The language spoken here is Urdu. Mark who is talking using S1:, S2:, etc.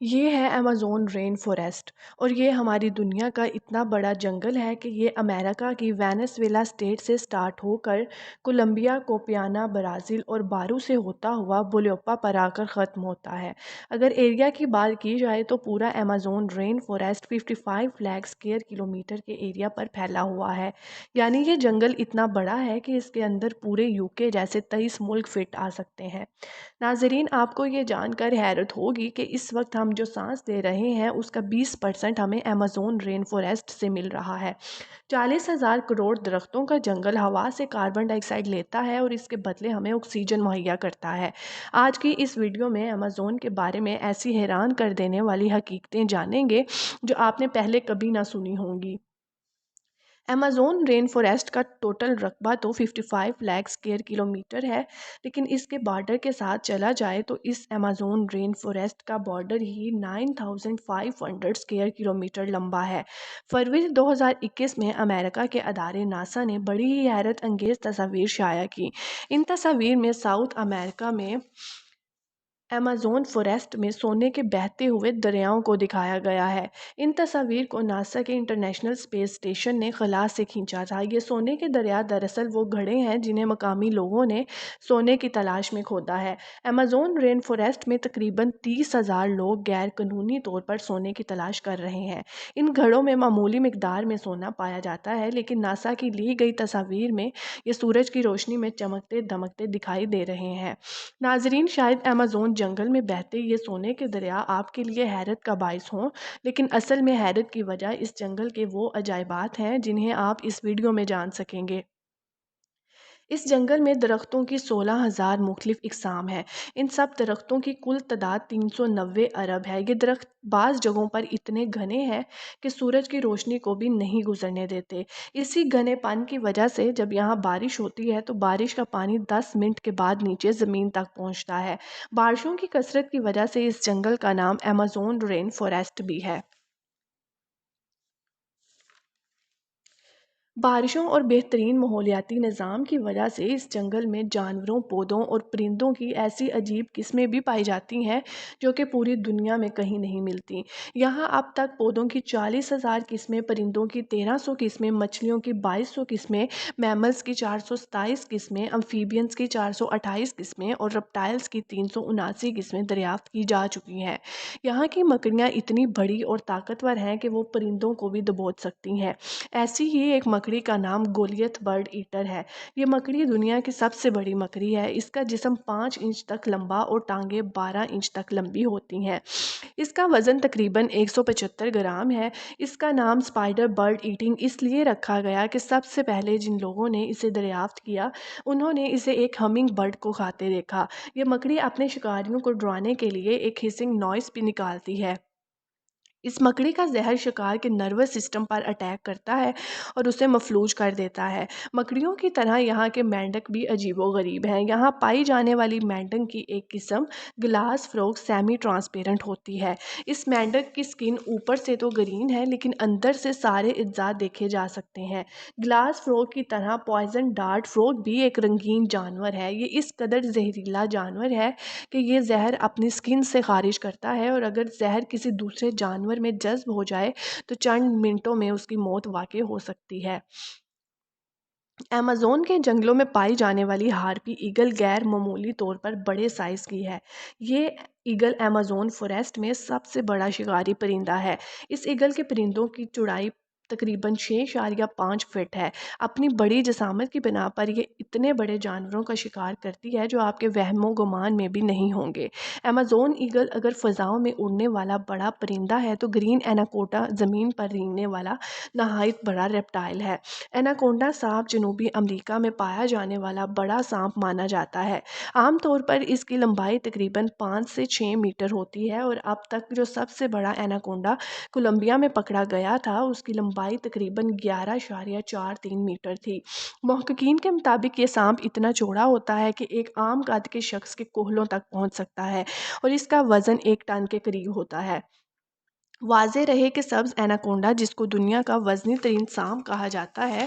S1: یہ ہے ایمیزون رین فوریسٹ اور یہ ہماری دنیا کا اتنا بڑا جنگل ہے کہ یہ امریکہ کی وینیزویلا اسٹیٹ سے سٹارٹ ہو کر کولمبیا، کوپیانا، برازیل اور بارو سے ہوتا ہوا بولیوپا پر آ کر ختم ہوتا ہے۔ اگر ایریا کی بات کی جائے تو پورا ایمیزون رین فوریسٹ 55 لاکھ اسکوائر کلومیٹر کے ایریا پر پھیلا ہوا ہے۔ یعنی یہ جنگل اتنا بڑا ہے کہ اس کے اندر پورے یوکے جیسے 23 ملک فٹ آ سکتے ہیں۔ ناظرین، آپ کو یہ جان کر حیرت ہوگی کہ اس وقت ہم جو سانس لے رہے ہیں اس کا 20% ہمیں ایمیزون رین فوریسٹ سے مل رہا ہے۔ 40,000 کروڑ درختوں کا جنگل ہوا سے کاربن ڈائی آکسائیڈ لیتا ہے اور اس کے بدلے ہمیں آکسیجن مہیا کرتا ہے۔ آج کی اس ویڈیو میں ایمیزون کے بارے میں ایسی حیران کر دینے والی حقیقتیں جانیں گے جو آپ نے پہلے کبھی نہ سنی ہوں گی۔ ایمیزون رین فوریسٹ کا ٹوٹل رقبہ تو 55 لاکھ اسکوائر کلومیٹر ہے، لیکن اس کے بارڈر کے ساتھ چلا جائے تو اس ایمیزون رین فوریسٹ کا بارڈر ہی 9,500 اسکوائر کلومیٹر لمبا ہے۔ فروری 2021 میں امریکہ کے ادارے ناسا نے بڑی ہی حیرت انگیز تصاویر شائع کی۔ ان تصاویر میں ساؤتھ امریکہ میں ایمیزون فوریسٹ میں سونے کے بہتے ہوئے دریاؤں کو دکھایا گیا ہے۔ ان تصاویر کو ناسا کے انٹرنیشنل اسپیس اسٹیشن نے خلا سے کھینچا تھا۔ یہ سونے کے دریا دراصل وہ گڑھے ہیں جنہیں مقامی لوگوں نے سونے کی تلاش میں کھودا ہے۔ ایمیزون رین فوریسٹ میں تقریباً 30,000 لوگ غیر قانونی طور پر سونے کی تلاش کر رہے ہیں۔ ان گڑھوں میں معمولی مقدار میں سونا پایا جاتا ہے، لیکن ناسا کی لی گئی تصاویر میں یہ سورج کی روشنی میں چمکتے دمکتے دکھائی دے رہے ہیں۔ ناظرین، شاید ایمیزون جنگل میں بہتے یہ سونے کے دریا آپ کے لیے حیرت کا باعث ہوں، لیکن اصل میں حیرت کی وجہ اس جنگل کے وہ عجائبات ہیں جنہیں آپ اس ویڈیو میں جان سکیں گے۔ اس جنگل میں درختوں کی 16,000 مختلف اقسام ہیں۔ ان سب درختوں کی کل تعداد 390 ارب ہے۔ یہ درخت بعض جگہوں پر اتنے گھنے ہیں کہ سورج کی روشنی کو بھی نہیں گزرنے دیتے۔ اسی گھنے پن کی وجہ سے جب یہاں بارش ہوتی ہے تو بارش کا پانی 10 منٹ کے بعد نیچے زمین تک پہنچتا ہے۔ بارشوں کی کثرت کی وجہ سے اس جنگل کا نام ایمیزون رین فوریسٹ بھی ہے۔ بارشوں اور بہترین ماحولیاتی نظام کی وجہ سے اس جنگل میں جانوروں، پودوں اور پرندوں کی ایسی عجیب قسمیں بھی پائی جاتی ہیں جو کہ پوری دنیا میں کہیں نہیں ملتی۔ یہاں اب تک پودوں کی 40,000 قسمیں، پرندوں کی 1,300 قسمیں، مچھلیوں کی 2,200 قسمیں، میملز کی 427 قسمیں، امفیبینز کی 428 قسمیں اور رپٹائلز کی 379 قسمیں دریافت کی جا چکی ہیں۔ یہاں کی مکڑیاں اتنی بڑی اور طاقتور ہیں کہ وہ پرندوں کو بھی دبوچ سکتی ہیں۔ ایسی ہی ایک مکڑی کا نام گولیت برڈ ایٹر ہے۔ یہ مکڑی دنیا کی سب سے بڑی مکڑی ہے۔ اس کا جسم 5 انچ تک لمبا اور ٹانگیں 12 انچ تک لمبی ہوتی ہیں۔ اس کا وزن تقریباً 175 گرام ہے۔ اس کا نام اسپائڈر برڈ ایٹنگ اس لیے رکھا گیا کہ سب سے پہلے جن لوگوں نے اسے دریافت کیا انہوں نے اسے ایک ہمنگ برڈ کو کھاتے دیکھا۔ یہ مکڑی اپنے شکاریوں کو ڈرانے کے لیے ایک ہسنگ نوائز بھی نکالتی ہے۔ اس مکڑی کا زہر شکار کے نروس سسٹم پر اٹیک کرتا ہے اور اسے مفلوج کر دیتا ہے۔ مکڑیوں کی طرح یہاں کے مینڈک بھی عجیب و غریب ہیں۔ یہاں پائی جانے والی مینڈک کی ایک قسم گلاس فروگ سیمی ٹرانسپیرنٹ ہوتی ہے۔ اس مینڈک کی سکن اوپر سے تو گرین ہے لیکن اندر سے سارے اجزاء دیکھے جا سکتے ہیں۔ گلاس فروگ کی طرح پوائزن ڈارٹ فروگ بھی ایک رنگین جانور ہے۔ یہ اس قدر زہریلا جانور ہے کہ یہ زہر اپنی سکن سے خارج کرتا ہے اور اگر زہر کسی دوسرے جانور میں جذب ہو جائے تو چند منٹوں میں اس کی موت واقع ہو سکتی ہے۔ ایمیزون کے جنگلوں میں پائی جانے والی ہارپی ایگل غیر معمولی طور پر بڑے سائز کی ہے۔ یہ ایگل ایمیزون فوریسٹ میں سب سے بڑا شکاری پرندہ ہے۔ اس ایگل کے پرندوں کی چوڑائی تقریباً 6.5 فٹ ہے۔ اپنی بڑی جسامت کی بنا پر یہ اتنے بڑے جانوروں کا شکار کرتی ہے جو آپ کے وہم و گمان میں بھی نہیں ہوں گے۔ ایمیزون ایگل اگر فضاؤں میں اڑنے والا بڑا پرندہ ہے تو گرین ایناکونڈا زمین پر رینگنے والا نہایت بڑا ریپٹائل ہے۔ ایناکونڈا سانپ جنوبی امریکہ میں پایا جانے والا بڑا سانپ مانا جاتا ہے۔ عام طور پر اس کی لمبائی تقریباً 5 سے 6 میٹر ہوتی ہے اور اب تک جو سب سے بڑا ایناکونڈا کولمبیا میں پکڑا گیا تھا اس کی لمبائی تقریباً 11.43 میٹر تھی۔ محققین کے مطابق یہ سانپ اتنا چوڑا ہوتا ہے کہ ایک عام قد کے شخص کے کوہلوں تک پہنچ سکتا ہے اور اس کا وزن 1 ٹن کے قریب ہوتا ہے۔ واضح رہے کہ سبز ایناکونڈا، جس کو دنیا کا وزنی ترین سانپ کہا جاتا ہے،